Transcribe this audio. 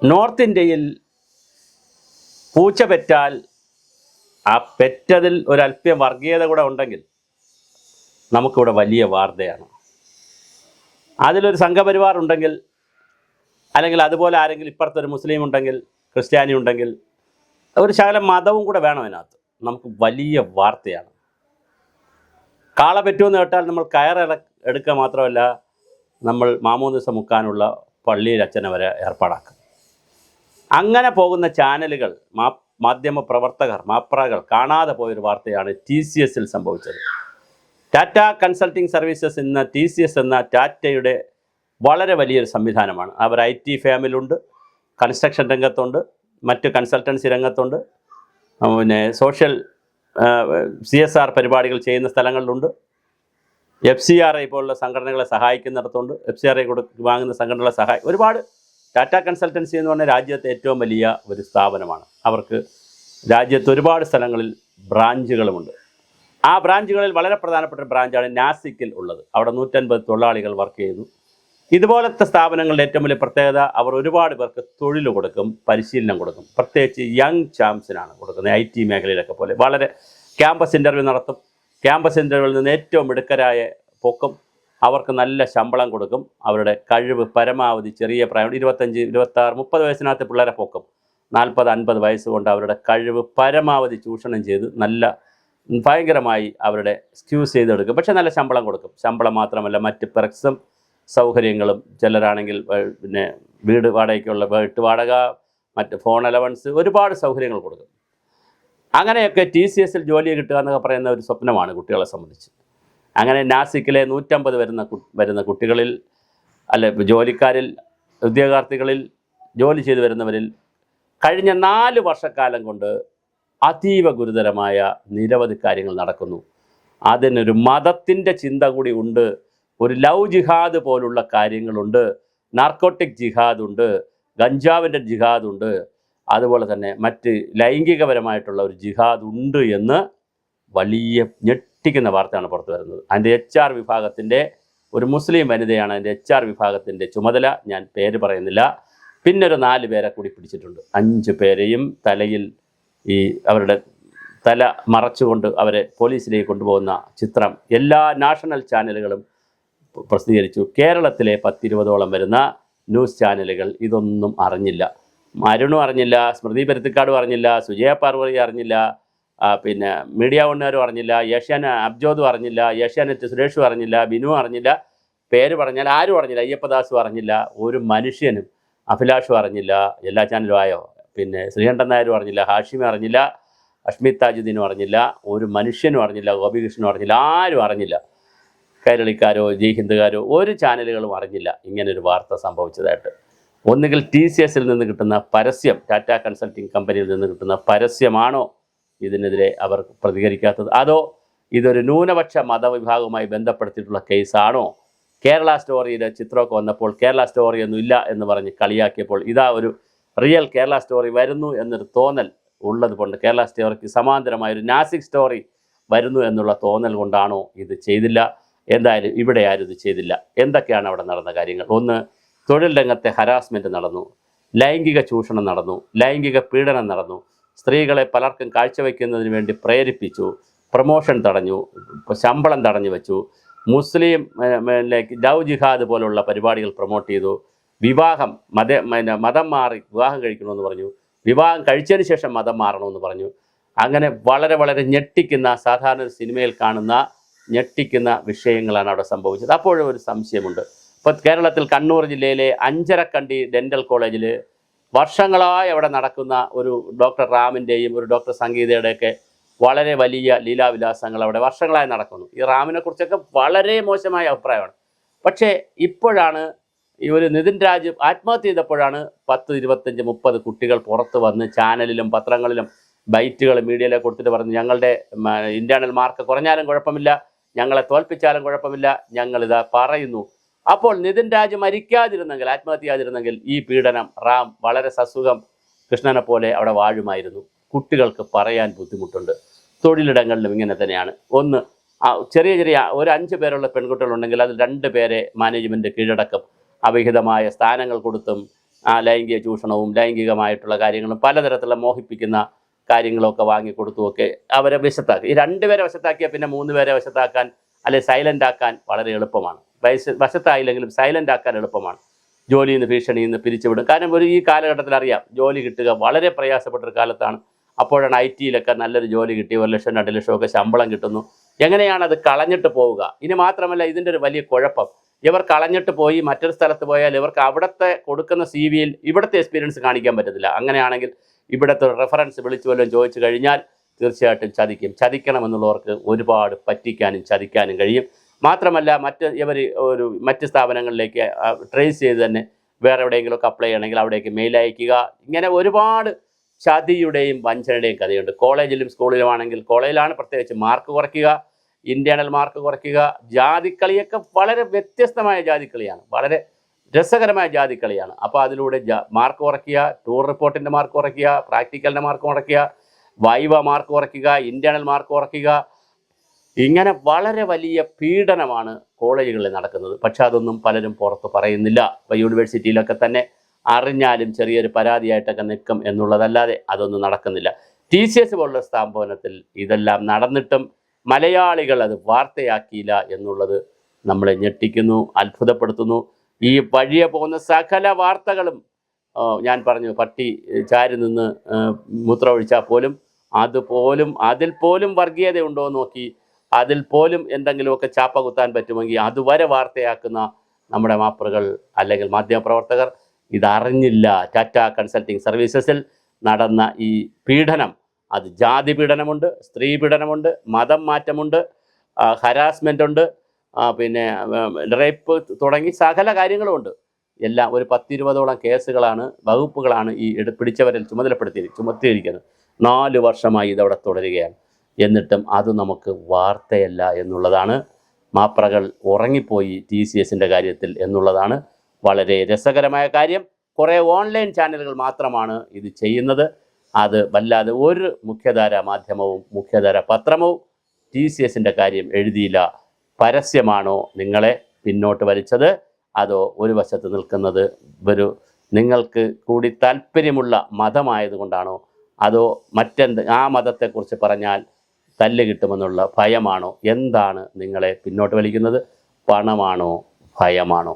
North ഇന്ത്യയിൽ പൂച്ച പെറ്റാൽ ആ പെറ്റതിൽ ഒരല്പം വർഗീയത കൂടെ ഉണ്ടെങ്കിൽ നമുക്കിവിടെ വലിയ വാർത്തയാണ്. അതിലൊരു സംഘപരിവാർ ഉണ്ടെങ്കിൽ, അല്ലെങ്കിൽ അതുപോലെ ആരെങ്കിലും ഇപ്പുറത്തൊരു മുസ്ലിം ഉണ്ടെങ്കിൽ, ക്രിസ്ത്യാനി ഉണ്ടെങ്കിൽ, ഒരു ശകലം മതവും കൂടെ വേണം അതിനകത്ത്, നമുക്ക് വലിയ വാർത്തയാണ്. കാള പെറ്റുമെന്ന് കേട്ടാൽ നമ്മൾ എടുക്കുക മാത്രമല്ല, നമ്മൾ മാമോദിസ മുക്കാനുള്ള പള്ളിയിൽ അച്ഛനെ വരെ ഏർപ്പാടാക്കും. അങ്ങനെ പോകുന്ന ചാനലുകൾ, മാധ്യമ പ്രവർത്തകർ, മാപ്രകൾ കാണാതെ പോയൊരു വാർത്തയാണ് TCSൽ സംഭവിച്ചത്. ടാറ്റ കൺസൾട്ടിംഗ് സർവീസസ് എന്ന TCS എന്ന ടാറ്റയുടെ വളരെ വലിയൊരു സംവിധാനമാണ്. അവർ IT ഫേമിലുണ്ട്, കൺസ്ട്രക്ഷൻ രംഗത്തുണ്ട്, മറ്റ് കൺസൾട്ടൻസി രംഗത്തുണ്ട്, പിന്നെ സോഷ്യൽ CSR പരിപാടികൾ ചെയ്യുന്ന സ്ഥലങ്ങളിലുണ്ട്, FCRI പോലുള്ള സംഘടനകളെ സഹായിക്കുന്നിടത്തുണ്ട്, FCRI വാങ്ങുന്ന സംഘടനകളെ ഒരുപാട്. ടാറ്റ കൺസൾട്ടൻസി എന്ന് പറഞ്ഞാൽ രാജ്യത്തെ ഏറ്റവും വലിയ ഒരു സ്ഥാപനമാണ്. അവർക്ക് രാജ്യത്ത് ഒരുപാട് സ്ഥലങ്ങളിൽ ബ്രാഞ്ചുകളുമുണ്ട്. ആ ബ്രാഞ്ചുകളിൽ വളരെ പ്രധാനപ്പെട്ട ഒരു ബ്രാഞ്ചാണ് നാസിക്കിൽ ഉള്ളത്. അവിടെ 150 തൊഴിലാളികൾ വർക്ക് ചെയ്യുന്നു. ഇതുപോലത്തെ സ്ഥാപനങ്ങളുടെ ഏറ്റവും വലിയ പ്രത്യേകത, അവർ ഒരുപാട് പേർക്ക് തൊഴിൽ കൊടുക്കും, പരിശീലനം കൊടുക്കും. പ്രത്യേകിച്ച് യങ് ചാംസിനാണ് കൊടുക്കുന്നത്. IT മേഖലയിലൊക്കെ പോലെ വളരെ ക്യാമ്പസ് ഇൻ്റർവ്യൂ നടത്തും. ക്യാമ്പസ് ഇൻ്റർവ്യൂവിൽ നിന്ന് ഏറ്റവും മിടുക്കരായ പൊക്കും അവർക്ക് നല്ല ശമ്പളം കൊടുക്കും. അവരുടെ കഴിവ് പരമാവധി ചെറിയ പ്രായം 25, 26, 30 വയസ്സിനകത്ത് പിള്ളേരെ പൊക്കും. 40, 50 വയസ്സ് കൊണ്ട് അവരുടെ കഴിവ് പരമാവധി ചൂഷണം ചെയ്ത് നല്ല ഭയങ്കരമായി അവരുടെ സ്ക്യൂസ് ചെയ്തെടുക്കും. പക്ഷേ നല്ല ശമ്പളം കൊടുക്കും. ശമ്പളം മാത്രമല്ല, മറ്റ് പെർക്സും സൗകര്യങ്ങളും, ചിലരാണെങ്കിൽ പിന്നെ വീട് വാടകയ്ക്കുള്ള വീട്ട് വാടക, മറ്റ് ഫോൺ അലവൻസ്, ഒരുപാട് സൗകര്യങ്ങൾ കൊടുക്കും. അങ്ങനെയൊക്കെ TCSൽ ജോലി കിട്ടുക എന്നൊക്കെ പറയുന്ന ഒരു സ്വപ്നമാണ് കുട്ടികളെ സംബന്ധിച്ച്. അങ്ങനെ നാസിക്കിലെ 150 വരുന്ന കുട്ടികളിൽ, ജോലിക്കാരിൽ, ഉദ്യോഗാർത്ഥികളിൽ, ജോലി ചെയ്തു വരുന്നവരിൽ കഴിഞ്ഞ 4 വർഷക്കാലം കൊണ്ട് അതീവ ഗുരുതരമായ നിരവധി കാര്യങ്ങൾ നടക്കുന്നു. അതിനൊരു മതത്തിൻ്റെ ചിന്ത കൂടി ഉണ്ട്. ഒരു ലവ് ജിഹാദ് പോലുള്ള കാര്യങ്ങളുണ്ട്, നാർക്കോട്ടിക് ജിഹാദുണ്ട്, ഗഞ്ചാവിൻ്റെ ജിഹാദുണ്ട്, അതുപോലെ തന്നെ മറ്റ് ലൈംഗികപരമായിട്ടുള്ള ഒരു ജിഹാദ് ഉണ്ട് എന്ന് വലിയ ഞെട്ടിക്കുന്ന വാർത്തയാണ് പുറത്തു വരുന്നത്. അതിൻ്റെ HR വിഭാഗത്തിൻ്റെ ഒരു മുസ്ലിം വനിതയാണ് അതിൻ്റെ HR വിഭാഗത്തിൻ്റെ ചുമതല. ഞാൻ പേര് പറയുന്നില്ല. പിന്നെ ഒരു 4 പേരെ കൂടി പിടിച്ചിട്ടുണ്ട്. 5 പേരെയും തലയിൽ അവരുടെ തല മറച്ചുകൊണ്ട് അവരെ പോലീസിലേക്ക് കൊണ്ടുപോകുന്ന ചിത്രം എല്ലാ നാഷണൽ ചാനലുകളും പ്രസിദ്ധീകരിച്ചു. കേരളത്തിലെ 10-20ഓളം വരുന്ന ന്യൂസ് ചാനലുകൾ ഇതൊന്നും അറിഞ്ഞില്ല. അരുണും അറിഞ്ഞില്ല, സ്മൃതി പരുത്തിക്കാടും അറിഞ്ഞില്ല, സുജയ പാർവതി അറിഞ്ഞില്ല, പിന്നെ മീഡിയ വണ്ണുകാരും അറിഞ്ഞില്ല, അബ്ജോദും അറിഞ്ഞില്ല, ഏഷ്യാനെറ്റ് സുരേഷും അറിഞ്ഞില്ല, ബിനു അറിഞ്ഞില്ല, പേര് പറഞ്ഞാൽ ആരും അറിഞ്ഞില്ല, അയ്യപ്പദാസും അറിഞ്ഞില്ല, ഒരു മനുഷ്യനും, അഭിലാഷും അറിഞ്ഞില്ല, എല്ലാ ചാനലും ആയോ, പിന്നെ ശ്രീകണ്ഠൻ നായരും അറിഞ്ഞില്ല, ഹാഷിമി അറിഞ്ഞില്ല, അഷ്മിത് താജുദ്ദീനും അറിഞ്ഞില്ല, ഒരു മനുഷ്യനും അറിഞ്ഞില്ല, ഗോപികൃഷ്ണനും അറിഞ്ഞില്ല, ആരും അറിഞ്ഞില്ല. കൈരളിക്കാരോ ജയ് ഹിന്ദുകാരോ ഒരു ചാനലുകളും അറിഞ്ഞില്ല ഇങ്ങനൊരു വാർത്ത സംഭവിച്ചതായിട്ട്. ഒന്നുകിൽ TCSൽ നിന്ന് കിട്ടുന്ന പരസ്യം, ടാറ്റ കൺസൾട്ടിംഗ് കമ്പനിയിൽ നിന്ന് കിട്ടുന്ന പരസ്യമാണോ ഇതിനെതിരെ അവർ പ്രതികരിക്കാത്തത്, അതോ ഇതൊരു ന്യൂനപക്ഷ മതവിഭാഗവുമായി ബന്ധപ്പെടുത്തിയിട്ടുള്ള കേസാണോ? കേരള സ്റ്റോറിയുടെ ചിത്രമൊക്കെ വന്നപ്പോൾ കേരള സ്റ്റോറിയൊന്നും ഇല്ല എന്ന് പറഞ്ഞ് കളിയാക്കിയപ്പോൾ ഇതാ ഒരു റിയൽ കേരള സ്റ്റോറി വരുന്നു എന്നൊരു തോന്നൽ ഉള്ളത് കൊണ്ട്, കേരള സ്റ്റോറിക്ക് സമാന്തരമായൊരു നാസിക് സ്റ്റോറി വരുന്നു എന്നുള്ള തോന്നൽ കൊണ്ടാണോ ഇത് ചെയ്തില്ല? എന്തായാലും ഇവിടെ ആരും ഇത് ചെയ്തില്ല. എന്തൊക്കെയാണ് അവിടെ നടന്ന കാര്യങ്ങൾ? ഒന്ന്, തൊഴിൽ രംഗത്തെ ഹരാസ്മെൻറ്റ് നടന്നു, ലൈംഗിക ചൂഷണം നടന്നു, ലൈംഗിക പീഡനം നടന്നു, സ്ത്രീകളെ പലർക്കും കാഴ്ചവെക്കുന്നതിന് വേണ്ടി പ്രേരിപ്പിച്ചു, പ്രൊമോഷൻ തടഞ്ഞു, ശമ്പളം തടഞ്ഞു വെച്ചു, മുസ്ലിം ലവ് ജിഹാദ് പോലുള്ള പരിപാടികൾ പ്രൊമോട്ട് ചെയ്തു, വിവാഹം മതം മാറി വിവാഹം കഴിക്കണമെന്ന് പറഞ്ഞു, വിവാഹം കഴിച്ചതിന് ശേഷം മതം മാറണമെന്ന് പറഞ്ഞു. അങ്ങനെ വളരെ വളരെ ഞെട്ടിക്കുന്ന, സാധാരണ സിനിമയിൽ കാണുന്ന ഞെട്ടിക്കുന്ന വിഷയങ്ങളാണ് അവിടെ സംഭവിച്ചത്. അപ്പോഴും ഒരു സംശയമുണ്ട്. ഇപ്പോൾ കേരളത്തിൽ കണ്ണൂർ ജില്ലയിലെ അഞ്ചരക്കണ്ടി ഡെൻ്റൽ കോളേജിൽ വർഷങ്ങളായി അവിടെ നടക്കുന്ന ഒരു ഡോക്ടർ റാമിൻ്റെയും ഒരു ഡോക്ടർ സംഗീതയുടെയൊക്കെ വളരെ വലിയ ലീലാവിലാസങ്ങൾ അവിടെ വർഷങ്ങളായി നടക്കുന്നു. ഈ റാമിനെ കുറിച്ചൊക്കെ വളരെ മോശമായ അഭിപ്രായമാണ്. പക്ഷേ ഇപ്പോഴാണ് ഈ ഒരു നിതിൻ രാജ് ആത്മഹത്യ ചെയ്തപ്പോഴാണ് 10, 25, 30 കുട്ടികൾ പുറത്ത് വന്ന് ചാനലിലും പത്രങ്ങളിലും ബൈറ്റുകൾ മീഡിയയിലേക്ക് കൊടുത്തിട്ട് പറഞ്ഞു, ഞങ്ങളുടെ ഇൻറ്റേർണൽ മാർക്ക് കുറഞ്ഞാലും കുഴപ്പമില്ല, ഞങ്ങളെ തോൽപ്പിച്ചാലും കുഴപ്പമില്ല, ഞങ്ങളിതാ പറയുന്നു. അപ്പോൾ നിതിൻ രാജ് മരിക്കാതിരുന്നെങ്കിൽ, ആത്മഹത്യ ചെയ്യാതിരുന്നെങ്കിൽ ഈ പീഡനം റാം വളരെ സസുഖം കൃഷ്ണനെ പോലെ അവിടെ വാഴുമായിരുന്നു. കുട്ടികൾക്ക് പറയാൻ ബുദ്ധിമുട്ടുണ്ട്. തൊഴിലിടങ്ങളിലും ഇങ്ങനെ തന്നെയാണ്. ഒന്ന്, ചെറിയ ഒരു 5 പേരുള്ള പെൺകുട്ടികളുണ്ടെങ്കിൽ അതിൽ 2 പേരെ മാനേജ്മെൻറ്റ് കീഴടക്കം അവിഹിതമായ സ്ഥാനങ്ങൾ കൊടുത്തും ലൈംഗിക ചൂഷണവും ലൈംഗികമായിട്ടുള്ള കാര്യങ്ങളും പലതരത്തിലുള്ള മോഹിപ്പിക്കുന്ന കാര്യങ്ങളൊക്കെ വാങ്ങിക്കൊടുത്തുമൊക്കെ അവരെ വശത്താക്കി. ഈ 2 പേരെ വശത്താക്കിയാൽ പിന്നെ 3 പേരെ വശത്താക്കാൻ അല്ലെ സൈലൻ്റ് ആക്കാൻ വളരെ എളുപ്പമാണ്. വശത്തായില്ലെങ്കിലും സൈലൻ്റ് ആക്കാൻ എളുപ്പമാണ്. ജോലിയിൽ നിന്ന് ഭീഷണിയിൽ നിന്ന് പിരിച്ചുവിടും. കാരണം ഈ കാലഘട്ടത്തിൽ അറിയാം, ജോലി കിട്ടുക വളരെ പ്രയാസപ്പെട്ടൊരു കാലത്താണ്. അപ്പോഴാണ് IT-യിലൊക്കെ നല്ലൊരു ജോലി കിട്ടി 1 ലക്ഷം 2 ലക്ഷമൊക്കെ ശമ്പളം കിട്ടുന്നു. എങ്ങനെയാണ് അത് കളഞ്ഞിട്ട് പോവുക? ഇനി മാത്രമല്ല, ഇതിൻ്റെ ഒരു വലിയ കുഴപ്പം, ഇവർ കളഞ്ഞിട്ട് പോയി മറ്റൊരു സ്ഥലത്ത് പോയാൽ ഇവർക്ക് അവിടുത്തെ കൊടുക്കുന്ന CV-യിൽ ഇവിടുത്തെ എക്സ്പീരിയൻസ് കാണിക്കാൻ പറ്റത്തില്ല. അങ്ങനെയാണെങ്കിൽ ഇവിടുത്തെ റെഫറൻസ് വിളിച്ചു വല്ലതും ചോദിച്ചു കഴിഞ്ഞാൽ തീർച്ചയായിട്ടും ചതിക്കും. ചതിക്കണമെന്നുള്ളവർക്ക് ഒരുപാട് പറ്റിക്കാനും ചതിക്കാനും കഴിയും. മാത്രമല്ല മറ്റ് സ്ഥാപനങ്ങളിലേക്ക് ട്രേസ് ചെയ്ത് തന്നെ വേറെ എവിടെയെങ്കിലുമൊക്കെ അപ്ലൈ ചെയ്യണമെങ്കിൽ അവിടേക്ക് മെയിൽ അയക്കുക. ഇങ്ങനെ ഒരുപാട് ചതിയുടെയും വഞ്ചനയുടെയും കഥയുണ്ട്. കോളേജിലും സ്കൂളിലുമാണെങ്കിൽ കോളേജിലാണ് പ്രത്യേകിച്ച് മാർക്ക് കുറയ്ക്കുക, ഇൻറ്റേർണൽ മാർക്ക് കുറയ്ക്കുക. ജാതിക്കളിയൊക്കെ വളരെ വ്യത്യസ്തമായ ജാതിക്കളിയാണ്, വളരെ രസകരമായ ജാതിക്കളിയാണ്. അപ്പോൾ അതിലൂടെ മാർക്ക് കുറയ്ക്കുക, ടൂർ റിപ്പോർട്ടിൻ്റെ മാർക്ക് കുറയ്ക്കുക, പ്രാക്ടിക്കലിൻ്റെ മാർക്ക് കുറയ്ക്കുക, വൈവ മാർക്ക് കുറയ്ക്കുക, ഇൻറ്റേർണൽ മാർക്ക് കുറയ്ക്കുക. ഇങ്ങനെ വളരെ വലിയ പീഡനമാണ് കോളേജുകളിൽ നടക്കുന്നത്. പക്ഷെ അതൊന്നും പലരും പുറത്ത് പറയുന്നില്ല. ഇപ്പോൾ യൂണിവേഴ്സിറ്റിയിലൊക്കെ തന്നെ അറിഞ്ഞാലും ചെറിയൊരു പരാതിയായിട്ടൊക്കെ നിൽക്കും എന്നുള്ളതല്ലാതെ അതൊന്നും നടക്കുന്നില്ല. TCS പോലുള്ള സ്ഥാപനത്തിൽ ഇതെല്ലാം നടന്നിട്ടും മലയാളികൾ അത് വാർത്തയാക്കിയില്ല എന്നുള്ളത് നമ്മളെ ഞെട്ടിക്കുന്നു, അത്ഭുതപ്പെടുത്തുന്നു. ഈ വഴിയെ പോകുന്ന സകല വാർത്തകളും ഞാൻ പറഞ്ഞു, പട്ടി ചാരി നിന്ന് മൂത്രമൊഴിച്ചാൽ പോലും അതിൽ പോലും വർഗീയതയുണ്ടോ എന്ന് നോക്കി അതിൽ പോലും എന്തെങ്കിലുമൊക്കെ ചാപ്പ കുത്താൻ പറ്റുമെങ്കിൽ അതുവരെ വാർത്തയാക്കുന്ന നമ്മുടെ മാപ്പറുകൾ അല്ലെങ്കിൽ മാധ്യമപ്രവർത്തകർ ഇതറിഞ്ഞില്ല. ടാറ്റ കൺസൾട്ടിങ് സർവീസസിൽ നടന്ന ഈ പീഡനം, അത് ജാതി പീഡനമുണ്ട്, സ്ത്രീ പീഡനമുണ്ട്, മതം മാറ്റമുണ്ട്, ഹരാസ്മെൻ്റ് ഉണ്ട്, പിന്നെ റേപ്പ് തുടങ്ങി സകല കാര്യങ്ങളുമുണ്ട്. എല്ലാം ഒരു 10-20ഓളം കേസുകളാണ്, വകുപ്പുകളാണ് ഈ പിടിച്ചവരിൽ ചുമത്തിയിരിക്കുന്നത്. 4 വർഷമായി ഇതവിടെ തുടരുകയാണ്. എന്നിട്ടും അത് നമുക്ക് വാർത്തയല്ല എന്നുള്ളതാണ്. മാപ്രകൾ ഉറങ്ങിപ്പോയി TCSൻ്റെ കാര്യത്തിൽ എന്നുള്ളതാണ് വളരെ രസകരമായ കാര്യം. കുറേ ഓൺലൈൻ ചാനലുകൾ മാത്രമാണ് ഇത് ചെയ്യുന്നത്. അത് വല്ലാതെ ഒരു മുഖ്യധാര മാധ്യമവും മുഖ്യധാര പത്രവും TCSൻ്റെ കാര്യം എഴുതിയില്ല. പരസ്യമാണോ നിങ്ങളെ പിന്നോട്ട് വലിച്ചത്, അതോ ഒരു വശത്ത് നിൽക്കുന്നത് നിങ്ങൾക്ക് കൂടി താല്പര്യമുള്ള മതമായതുകൊണ്ടാണോ, അതോ ആ മതത്തെക്കുറിച്ച് പറഞ്ഞാൽ തല്ല് കിട്ടുമെന്നുള്ള ഭയമാണോ? എന്താണ് നിങ്ങളെ പിന്നോട്ട് വലിക്കുന്നത്? പണമാണോ? ഭയമാണോ?